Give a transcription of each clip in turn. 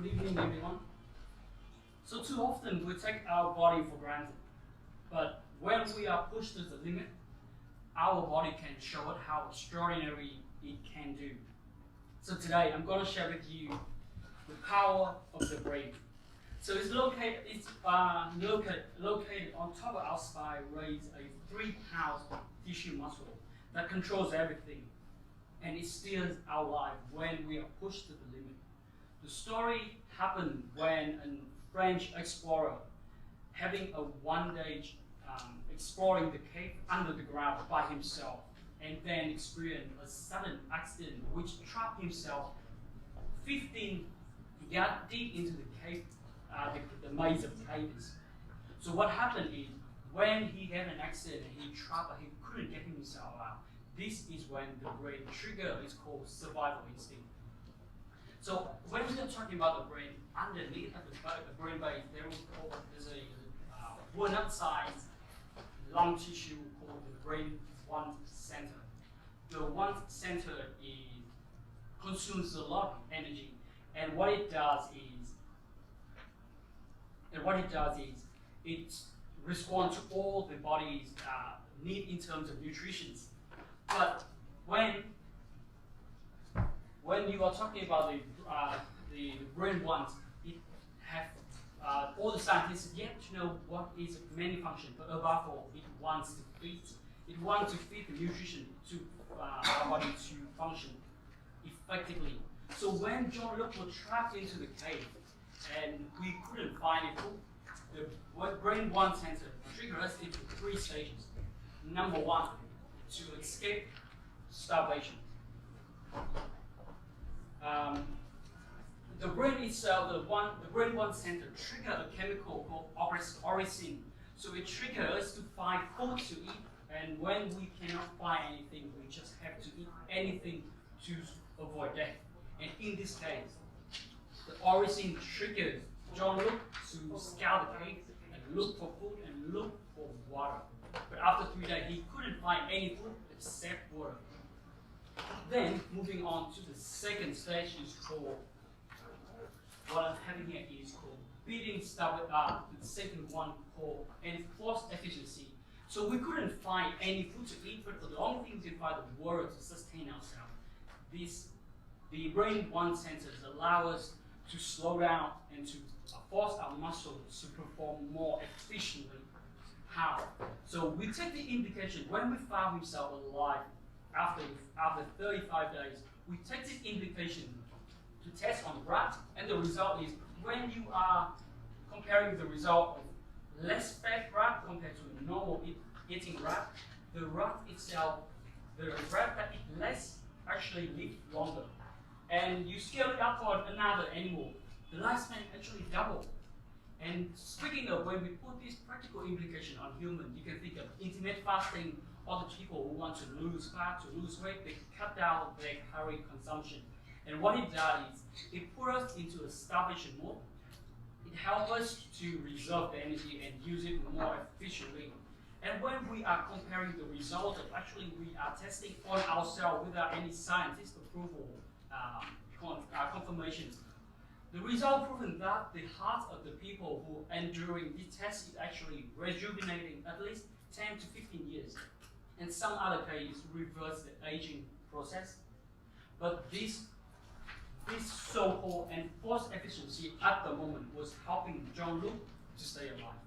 Good evening, everyone. So too often we take our body for granted, but when we are pushed to the limit, our body can show it how extraordinary it can do. So today I'm going to share with you the power of the brain. So it's located on top of our spine, raised a 3-pound tissue muscle that controls everything, and it steers our life when we are pushed to the limit. The story happened when a French explorer, having a one-day exploring the cave under the ground by himself, and then experienced a sudden accident which trapped himself 15 yards deep into the cave, the maze of caves. So what happened is, when he had an accident and he couldn't get himself out, this is when the brain trigger is called survival instinct. So when we are talking about the brain, underneath at the brain base, there's a walnut-sized lung tissue called the brain one center. The one center consumes a lot of energy, and what it does is it responds to all the body's need in terms of nutrition. But when you are talking about the brain wants, it have all the scientists yet to know what is main function, but above all, it wants to feed. It wants to feed the nutrition to our body to function effectively. So when John Luke was trapped into the cave and we couldn't find it, the brain one center triggered us into 3 stages. Number 1, to escape starvation. The brain itself, the brain one center trigger a chemical called orexin. So it triggers us to find food to eat, and when we cannot find anything, we just have to eat anything to avoid death. And in this case, the orexin triggers John Luke to scout the cave and look for food and look for water. But after 3 days, he couldn't find any food except water. Then, moving on to the second stage is called, what I'm having here is called beating the second one called enforced efficiency. So we couldn't find any food to eat, but the only thing we could find was water to sustain ourselves. The brain one centers allow us to slow down and to force our muscles to perform more efficiently. How? So we take the implication when we found himself alive after 35 days, we take this implication to test on rat, and the result is when you are comparing the result of less fat rat compared to a normal eating rat, the rat itself, the rat that eats less actually lives longer. And you scale it up for another animal, the lifespan actually doubled. And speaking of when we put this practical implication on humans, you can think of intermittent fasting. Other people who want to lose fat, to lose weight, they cut down their calorie consumption. And what it does is, it puts us into a starvation mode. It helps us to reserve the energy and use it more efficiently. And when we are comparing the results of actually we are testing on ourselves without any scientific approval, confirmations, the result proven that the heart of the people who are enduring this test is actually rejuvenating at least 10 to 15 years. And some other cases reverse the aging process. But this so-called enforced efficiency at the moment was helping John Luke to stay alive.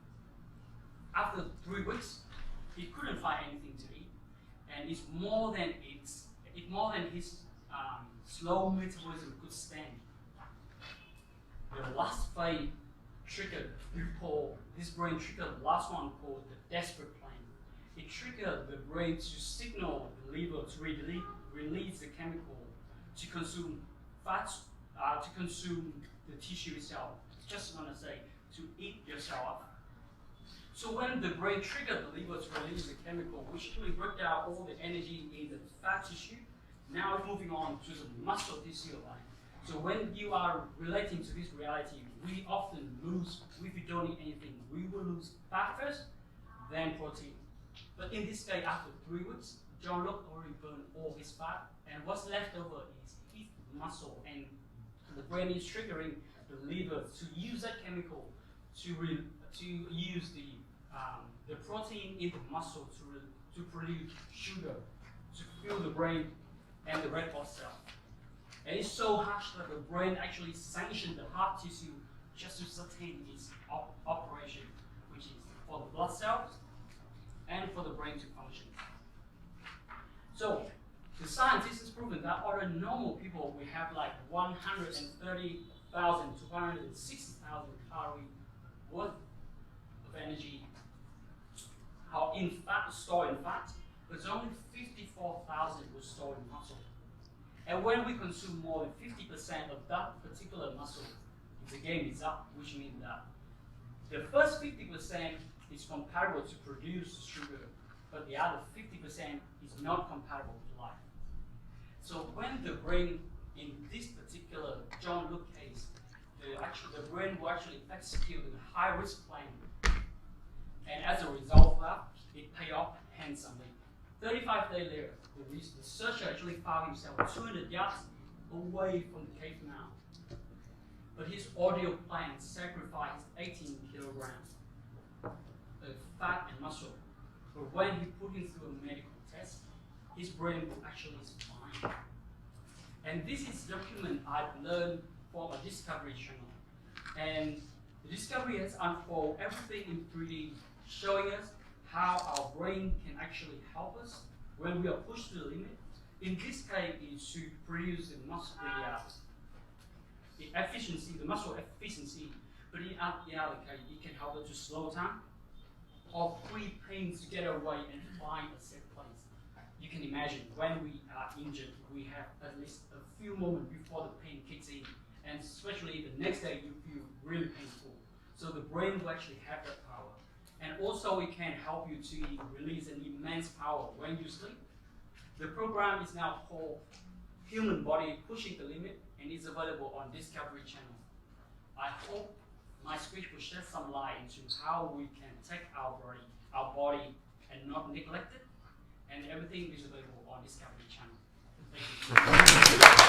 After 3 weeks, he couldn't find anything to eat, and it's more than his slow metabolism could stand. The last phase triggered this brain triggered the last one called the desperate plan. It triggered the brain to signal the liver to release the chemical, to consume fats, to consume the tissue itself. Just want to say, to eat yourself. So when the brain triggered the liver to release the chemical, which actually broke down all the energy in the fat tissue, now moving on to the muscle tissue line. So when you are relating to this reality, we often lose, if we don't eat anything, we will lose fat first, then protein. But in this case, after 3 weeks, John Luke already burned all his fat, and what's left over is his muscle, and the brain is triggering the liver to use that chemical to use the protein in the muscle to produce sugar, to fuel the brain and the red blood cell. And it's so harsh that the brain actually sanctioned the heart tissue just to sustain its operation, which is for the blood cells and for the brain to function. So the scientists has proven that other normal people, we have like 130,000 to 160,000 calories worth of energy in fat, stored in fat, but only 54,000 was stored in muscle. And when we consume more than 50% of that particular muscle, the game is up, which means that the first 50% is compatible to produce sugar, but the other 50% is not compatible to life. So when the brain, in this particular John Luke case, the brain will actually execute a high-risk plan. And as a result of that, it paid off handsomely. 35 days later, the researcher actually found himself 200 yards away from the cave now. But his audio plan sacrificed 18 kilograms of fat and muscle. But when he put him through a medical test, his brain was actually fine. And this is a document I've learned from a Discovery channel. And the Discovery has unfolded everything in 3D, showing us how our brain can actually help us when we are pushed to the limit. In this case, it's to produce the muscle, the efficiency, the muscle efficiency. But in other case, it can help us to slow down or free pain to get away and find a safe place. You can imagine when we are injured, we have at least a few moments before the pain kicks in, and especially the next day you feel really painful. So the brain will actually have that power. And also it can help you to release an immense power when you sleep. The program is now called Human Body Pushing the Limit and is available on Discovery Channel. I hope my speech will shed some light into how we can take our body and not neglect it, and everything is available on Discovery Channel. Thank you.